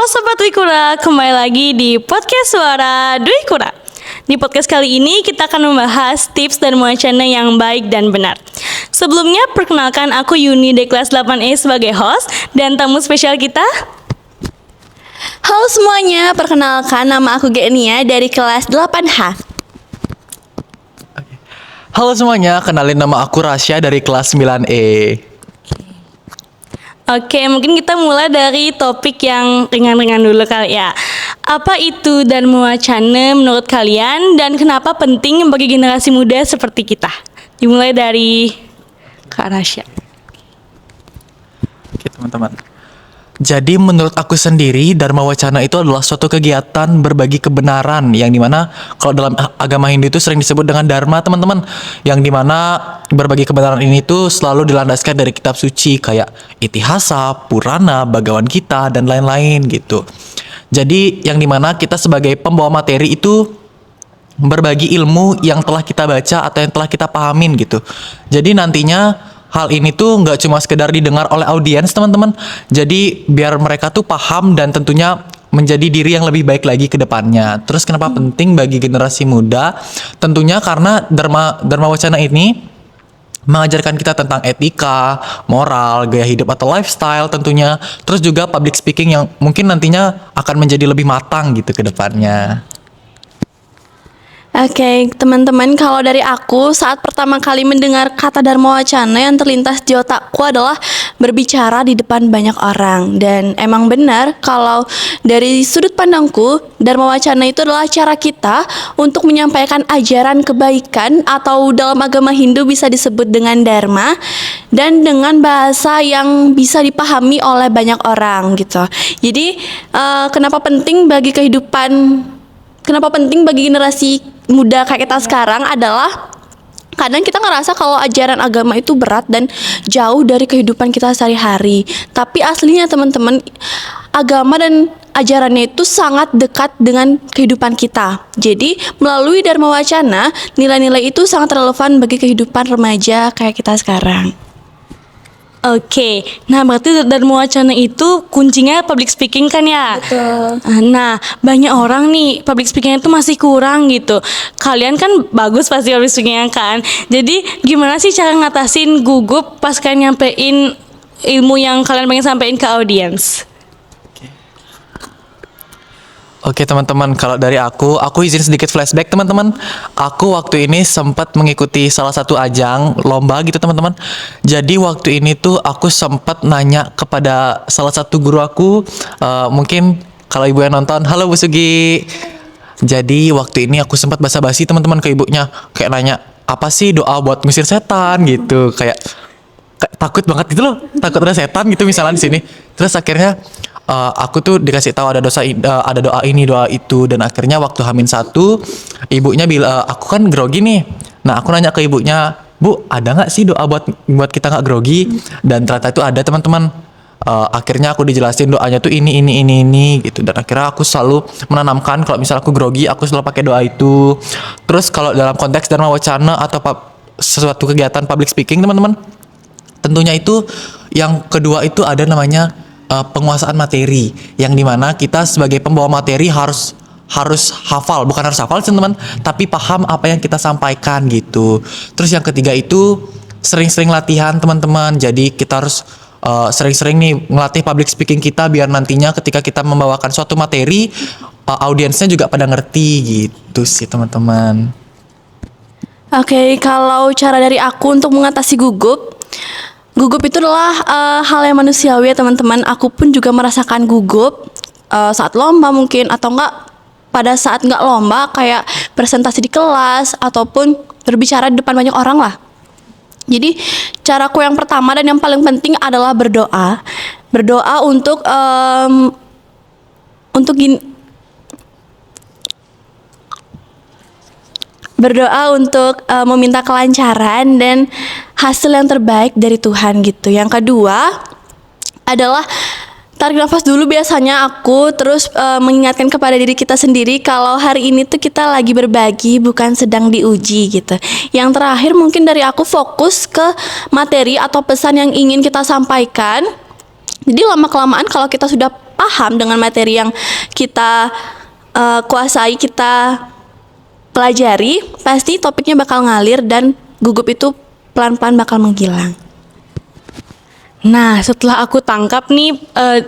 Sobat Dwi Kura, kembali lagi di podcast Suara Dwi Kura. Di podcast kali ini kita akan membahas tips dan wacana yang baik dan benar. Sebelumnya perkenalkan aku Yuni dari kelas 8E sebagai host dan tamu spesial kita. Halo semuanya, perkenalkan nama aku Genia dari kelas 8H. Halo semuanya, kenalin nama aku Rasya dari kelas 9E. Oke, mungkin kita mulai dari topik yang ringan-ringan dulu kali ya. Apa itu Dharma Wacana menurut kalian dan kenapa penting bagi generasi muda seperti kita? Dimulai dari Kak Rasya. Oke teman-teman. Jadi menurut aku sendiri Dharma Wacana itu adalah suatu kegiatan berbagi kebenaran yang dimana kalau dalam agama Hindu itu sering disebut dengan Dharma teman-teman, yang dimana berbagi kebenaran ini tuh selalu dilandaskan dari kitab suci kayak Itihasa, Purana, Bhagavad Gita dan lain-lain gitu. Jadi yang dimana kita sebagai pembawa materi itu berbagi ilmu yang telah kita baca atau yang telah kita pahamin gitu. Jadi nantinya hal ini tuh nggak cuma sekedar didengar oleh audiens teman-teman. Jadi biar mereka tuh paham dan tentunya menjadi diri yang lebih baik lagi ke depannya. Terus kenapa penting bagi generasi muda? Tentunya karena Dharma Wacana ini mengajarkan kita tentang etika, moral, gaya hidup atau lifestyle tentunya. Terus juga public speaking yang mungkin nantinya akan menjadi lebih matang gitu ke depannya. Oke, teman-teman, kalau dari aku saat pertama kali mendengar kata Dharma Wacana yang terlintas di otakku adalah berbicara di depan banyak orang. Dan emang benar kalau dari sudut pandangku, Dharma Wacana itu adalah cara kita untuk menyampaikan ajaran kebaikan atau dalam agama Hindu bisa disebut dengan Dharma dan dengan bahasa yang bisa dipahami oleh banyak orang gitu. Jadi kenapa penting bagi generasi muda kayak kita sekarang adalah kadang kita ngerasa kalau ajaran agama itu berat dan jauh dari kehidupan kita sehari-hari. Tapi aslinya teman-teman, agama dan ajarannya itu sangat dekat dengan kehidupan kita. Jadi melalui Dharma Wacana, nilai-nilai itu sangat relevan bagi kehidupan remaja kayak kita sekarang. Oke, nah berarti Dharma Wacana itu kuncinya public speaking kan ya? Betul. Nah, banyak orang nih public speaking itu masih kurang gitu. Kalian kan bagus pasti public speaking kan. Jadi gimana sih cara ngatasin gugup pas kalian nyampein ilmu yang kalian pengen sampein ke audiens? Oke teman-teman, kalau dari aku izin sedikit flashback teman-teman. Aku waktu ini sempat mengikuti salah satu ajang lomba gitu teman-teman. Jadi waktu ini tuh aku sempat nanya kepada salah satu guru aku, mungkin kalau ibu yang nonton, halo Bu Sugi. Jadi waktu ini aku sempat basa-basi teman-teman ke ibunya, kayak nanya apa sih doa buat ngusir setan gitu, kayak takut banget gitu loh, takut ada setan gitu misalnya di sini. Terus akhirnya aku tuh dikasih tahu ada doa ini doa itu, dan akhirnya waktu H-1 ibunya bilang aku kan grogi nih. Nah aku nanya ke ibunya, Bu ada nggak sih doa buat kita nggak grogi? Dan ternyata itu ada teman-teman. Akhirnya aku dijelasin doanya tuh ini gitu, dan akhirnya aku selalu menanamkan kalau misalnya aku grogi aku selalu pakai doa itu. Terus kalau dalam konteks Dharma Wacana atau sesuatu kegiatan public speaking teman-teman, tentunya itu yang kedua itu ada namanya penguasaan materi, yang dimana kita sebagai pembawa materi harus hafal, bukan harus hafal teman-teman, tapi paham apa yang kita sampaikan gitu. Terus yang ketiga itu sering-sering latihan teman-teman. Jadi kita harus sering-sering nih ngelatih public speaking kita biar nantinya ketika kita membawakan suatu materi audiensnya juga pada ngerti gitu sih teman-teman. Oke, kalau cara dari aku untuk mengatasi gugup itu adalah hal yang manusiawi ya teman-teman. Aku pun juga merasakan gugup saat lomba mungkin, atau enggak pada saat enggak lomba kayak presentasi di kelas ataupun berbicara di depan banyak orang lah. Jadi caraku yang pertama dan yang paling penting adalah berdoa. Berdoa untuk meminta kelancaran dan hasil yang terbaik dari Tuhan gitu. Yang kedua adalah tarik nafas dulu biasanya aku, terus mengingatkan kepada diri kita sendiri kalau hari ini tuh kita lagi berbagi, bukan sedang diuji gitu. Yang terakhir mungkin dari aku fokus ke materi atau pesan yang ingin kita sampaikan. Jadi lama-kelamaan kalau kita sudah paham dengan materi yang kita kuasai, kita pelajari, pasti topiknya bakal ngalir dan gugup itu pelan-pelan bakal menghilang. Nah, setelah aku tangkap nih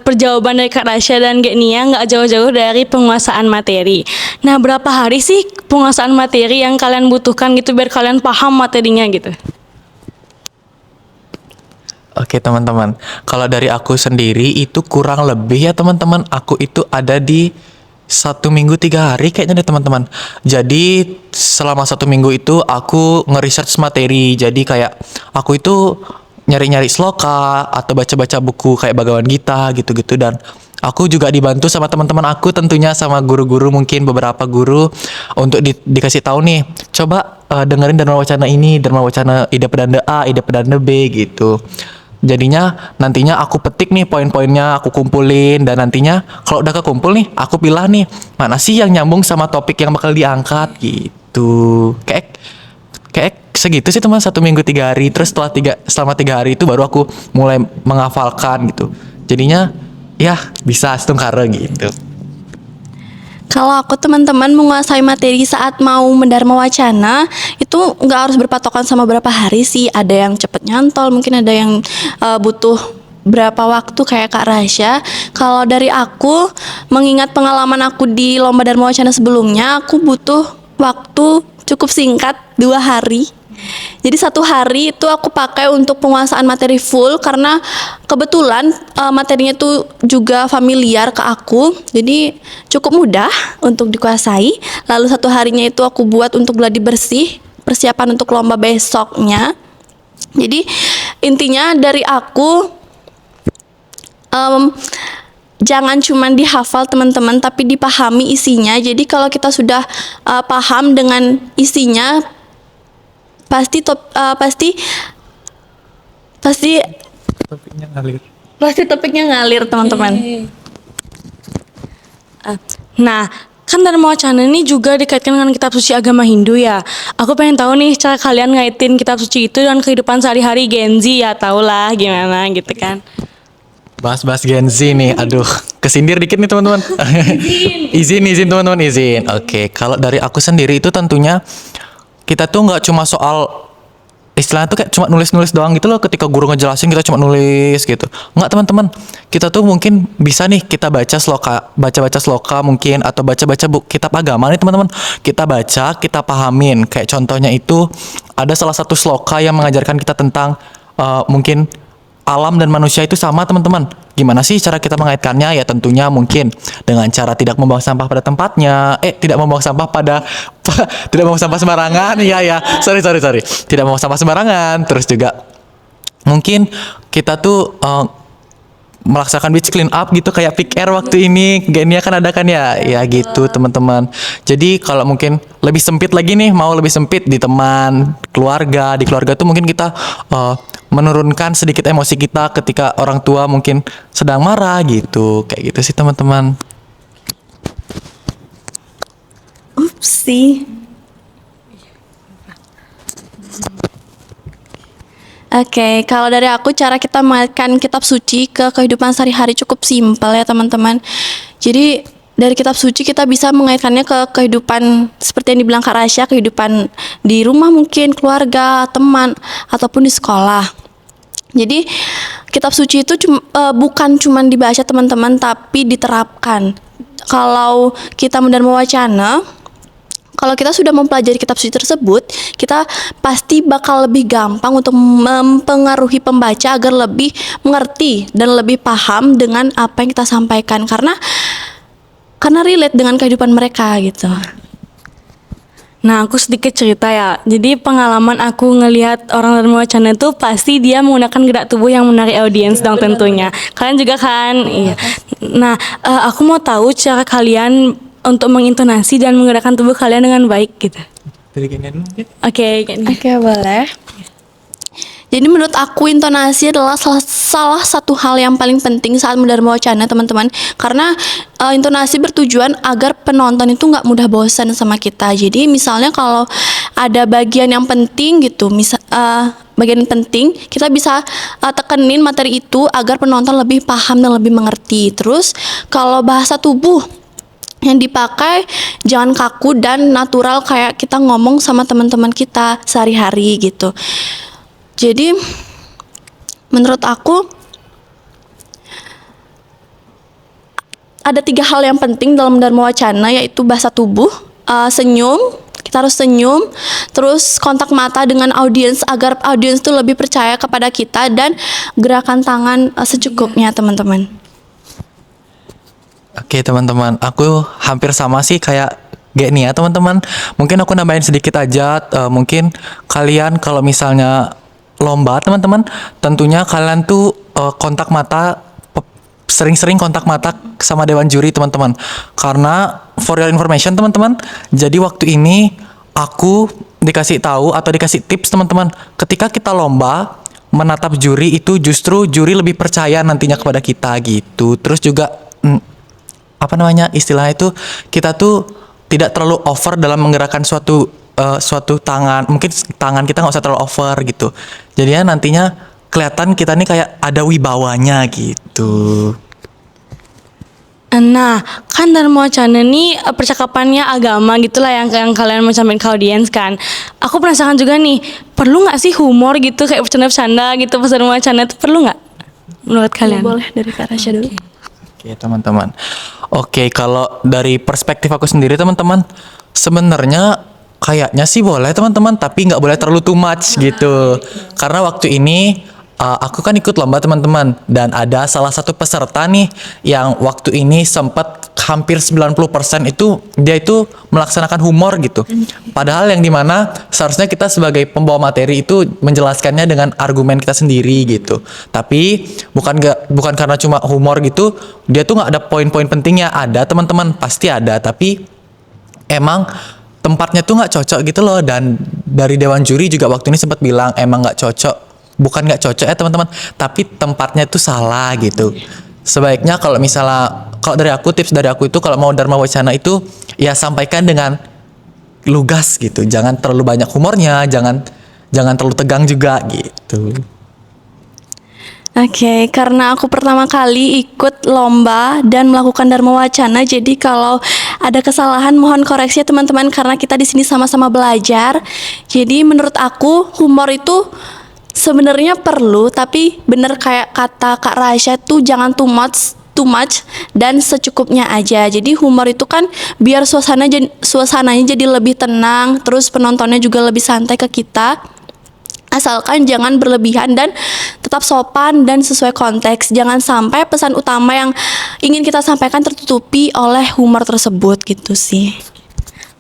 perjawaban dari Kak Rasya dan Kak Nia nggak jauh-jauh dari penguasaan materi. Nah, berapa hari sih penguasaan materi yang kalian butuhkan gitu biar kalian paham materinya gitu? Oke teman-teman, kalau dari aku sendiri itu kurang lebih ya teman-teman, aku itu ada di 1 minggu 3 hari kayaknya deh teman-teman. Jadi selama 1 minggu itu aku nge-research materi. Jadi kayak aku itu nyari-nyari sloka atau baca-baca buku kayak Bhagavad Gita gitu-gitu, dan aku juga dibantu sama teman-teman aku, tentunya sama guru-guru, mungkin beberapa guru untuk dikasih tahu nih, coba dengerin Dharma Wacana ini, Dharma Wacana Ida Pedanda A, Ida Pedanda B gitu. Jadinya nantinya aku petik nih poin-poinnya, aku kumpulin, dan nantinya kalau udah kekumpul nih, aku pilih nih mana sih yang nyambung sama topik yang bakal diangkat gitu. Kayak segitu sih teman, 1 minggu 3 hari. Terus selama 3 hari itu baru aku mulai menghafalkan gitu. Jadinya ya bisa setengkara gitu. Kalau aku teman-teman menguasai materi saat mau mendharma wacana itu nggak harus berpatokan sama berapa hari sih. Ada yang cepet nyantol, mungkin ada yang butuh berapa waktu kayak Kak Rasya. Kalau dari aku, mengingat pengalaman aku di lomba dharma wacana sebelumnya, aku butuh waktu cukup singkat, 2 hari. Jadi 1 hari itu aku pakai untuk penguasaan materi full karena kebetulan materinya itu juga familiar ke aku, jadi cukup mudah untuk dikuasai. Lalu 1 harinya itu aku buat untuk gladi bersih, persiapan untuk lomba besoknya. Jadi intinya dari aku, jangan cuman dihafal teman-teman, tapi dipahami isinya. Jadi kalau kita sudah paham dengan isinya, pasti topiknya ngalir teman-teman. Nah, kan Dharma Wacana ini juga dikaitkan dengan kitab suci agama Hindu ya. Aku pengen tahu nih cara kalian ngaitin kitab suci itu dan kehidupan sehari-hari Gen Z ya, tau lah gimana gitu kan. Bahas-bahas Gen Z nih, aduh, kesindir dikit nih teman-teman. izin teman-teman, izin. Oke, kalau dari aku sendiri itu tentunya kita tuh nggak cuma soal istilahnya tuh kayak cuma nulis-nulis doang gitu loh. Ketika guru ngejelasin kita cuma nulis gitu, nggak teman-teman. Kita tuh mungkin bisa nih kita baca sloka mungkin, atau baca kitab agama nih teman-teman. Kita baca, kita pahamin. Kayak contohnya itu ada salah satu sloka yang mengajarkan kita tentang mungkin alam dan manusia itu sama teman-teman. Gimana sih cara kita mengaitkannya? Ya tentunya mungkin dengan cara tidak membuang sampah pada tempatnya. Tidak membuang sampah tidak membuang sampah sembarangan. Sorry. Tidak membuang sampah sembarangan. Terus juga mungkin kita tuh melaksanakan beach clean up gitu, kayak pick air waktu ini Genia kan ada kan ya gitu teman-teman. Jadi kalau mungkin lebih sempit lagi nih, mau lebih sempit di teman, keluarga, di keluarga tuh mungkin kita menurunkan sedikit emosi kita ketika orang tua mungkin sedang marah gitu, kayak gitu sih teman-teman. Upsi. Oke, kalau dari aku cara kita mengaitkan kitab suci ke kehidupan sehari-hari cukup simpel ya teman-teman. Jadi dari kitab suci kita bisa mengaitkannya ke kehidupan seperti yang dibilang Kak Rasya, kehidupan di rumah mungkin, keluarga, teman, ataupun di sekolah. Jadi kitab suci itu bukan cuma dibaca teman-teman, tapi diterapkan. Kalau kita mendharma wacana, kalau kita sudah mempelajari kitab suci tersebut, kita pasti bakal lebih gampang untuk mempengaruhi pembaca agar lebih mengerti dan lebih paham dengan apa yang kita sampaikan, karena relate dengan kehidupan mereka gitu. Nah, aku sedikit cerita ya. Jadi pengalaman aku ngelihat orang Dharma Wacana itu pasti dia menggunakan gerak tubuh yang menarik audiens dong tentunya. Kalian juga kan? Iya. Nah, aku mau tahu cara kalian untuk mengintonasi dan menggerakkan tubuh kalian dengan baik gitu. Dari Genia dulu ya. Oke, Genia. Oke, boleh. Jadi menurut aku intonasi adalah salah satu hal yang paling penting saat Dharma Wacana teman-teman. Karena intonasi bertujuan agar penonton itu nggak mudah bosan sama kita. Jadi misalnya kalau ada bagian yang penting gitu, bagian penting kita bisa tekenin materi itu agar penonton lebih paham dan lebih mengerti. Terus kalau bahasa tubuh yang dipakai jangan kaku dan natural kayak kita ngomong sama teman-teman kita sehari-hari gitu. Jadi menurut aku ada 3 hal yang penting dalam Dharma Wacana, yaitu bahasa tubuh, senyum, kita harus senyum, terus kontak mata dengan audiens agar audiens itu lebih percaya kepada kita, dan gerakan tangan secukupnya teman-teman. Oke teman-teman, aku hampir sama sih kayak Geni ya teman-teman. Mungkin aku nambahin sedikit aja. Mungkin kalian kalau misalnya lomba teman-teman, tentunya kalian tuh kontak mata, sering-sering kontak mata sama dewan juri teman-teman. Karena for your information teman-teman, jadi waktu ini aku dikasih tahu atau dikasih tips teman-teman, ketika kita lomba menatap juri itu justru juri lebih percaya nantinya kepada kita gitu. Terus juga apa namanya istilahnya itu, kita tuh tidak terlalu over dalam menggerakkan suatu tangan. Mungkin tangan kita nggak usah terlalu over gitu. Jadinya nantinya kelihatan kita nih kayak ada wibawanya gitu. Nah, kan Dharma Wacana nih percakapannya agama gitulah yang kalian mau sampaikan ke audiens kan. Aku penasaran juga nih, perlu nggak sih humor gitu kayak bercanda-bercanda gitu pas Dharma Wacana itu, perlu nggak menurut kalian? Boleh dari Kak Rasya dulu. Oke teman-teman. Oke, kalau dari perspektif aku sendiri teman-teman, sebenarnya kayaknya sih boleh teman-teman, tapi nggak boleh terlalu too much gitu. Karena waktu ini aku kan ikut lomba teman-teman, dan ada salah satu peserta nih yang waktu ini sempat hampir 90% itu dia itu melaksanakan humor gitu. Padahal yang dimana seharusnya kita sebagai pembawa materi itu menjelaskannya dengan argumen kita sendiri gitu. Tapi bukan karena cuma humor gitu, dia tuh nggak ada poin-poin pentingnya. Ada teman-teman, pasti ada, tapi emang tempatnya tuh nggak cocok gitu loh. Dan dari dewan juri juga waktu ini sempat bilang emang nggak cocok, bukan nggak cocok ya teman-teman, tapi tempatnya tuh salah gitu. Sebaiknya kalau dari aku, tips dari aku itu kalau mau Dharma Wacana itu ya sampaikan dengan lugas gitu, jangan terlalu banyak humornya, jangan terlalu tegang juga gitu. Oke, karena aku pertama kali ikut lomba dan melakukan Dharma Wacana, jadi kalau ada kesalahan mohon koreksi ya teman-teman, karena kita di sini sama-sama belajar. Jadi menurut aku humor itu sebenarnya perlu, tapi bener kayak kata Kak Rasya tuh jangan too much dan secukupnya aja. Jadi humor itu kan biar suasananya jadi lebih tenang, terus penontonnya juga lebih santai ke kita. Asalkan jangan berlebihan dan tetap sopan dan sesuai konteks. Jangan sampai pesan utama yang ingin kita sampaikan tertutupi oleh humor tersebut gitu sih.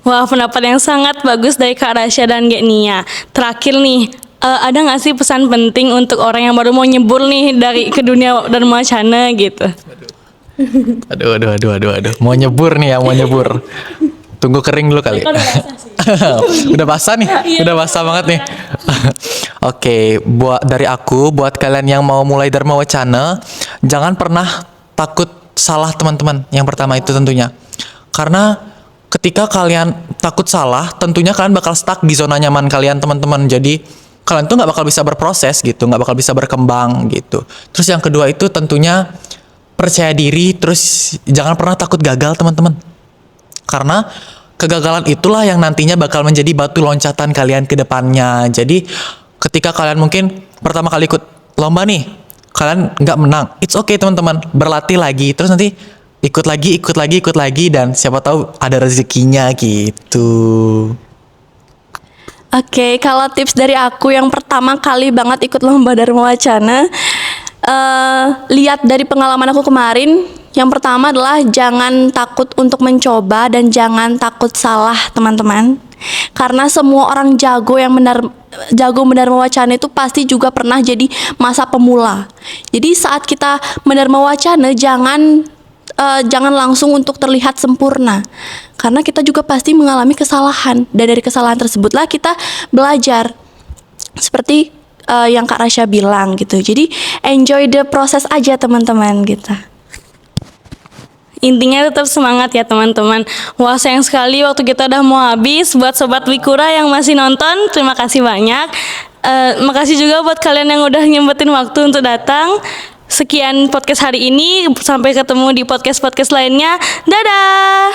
Wah, pendapat yang sangat bagus dari Kak Rasya dan Genia. Terakhir nih, ada nggak sih pesan penting untuk orang yang baru mau nyebur nih ke dunia Dharma Wacana gitu? Aduh. Mau nyebur nih ya, mau nyebur. Tunggu kering dulu kali. Udah basah nih, udah basah banget nih. Oke, buat kalian yang mau mulai Dharma Wacana, jangan pernah takut salah teman-teman. Yang pertama itu tentunya, karena ketika kalian takut salah, tentunya kalian bakal stuck di zona nyaman kalian teman-teman. Jadi kalian tuh nggak bakal bisa berproses gitu, nggak bakal bisa berkembang gitu. Terus yang kedua itu tentunya percaya diri, terus jangan pernah takut gagal teman-teman. Karena kegagalan itulah yang nantinya bakal menjadi batu loncatan kalian ke depannya. Jadi ketika kalian mungkin pertama kali ikut lomba nih, kalian nggak menang, it's okay teman-teman, berlatih lagi, terus nanti ikut lagi, dan siapa tahu ada rezekinya gitu. Oke, kalau tips dari aku yang pertama kali banget ikut lomba Dharma Wacana, lihat dari pengalaman aku kemarin, yang pertama adalah jangan takut untuk mencoba dan jangan takut salah teman-teman. Karena semua orang jago Dharma Wacana itu pasti juga pernah jadi masa pemula. Jadi saat kita Dharma Wacana jangan langsung untuk terlihat sempurna, karena kita juga pasti mengalami kesalahan, dan dari kesalahan tersebutlah kita belajar. Seperti yang Kak Rasya bilang gitu. Jadi enjoy the process aja teman-teman gitu. Intinya tetap semangat ya teman-teman. Wah sayang sekali waktu kita udah mau habis. Buat Sobat Wikura yang masih nonton, terima kasih banyak. Makasih juga buat kalian yang udah nyempetin waktu untuk datang. Sekian podcast hari ini. Sampai ketemu di podcast-podcast lainnya. Dadah.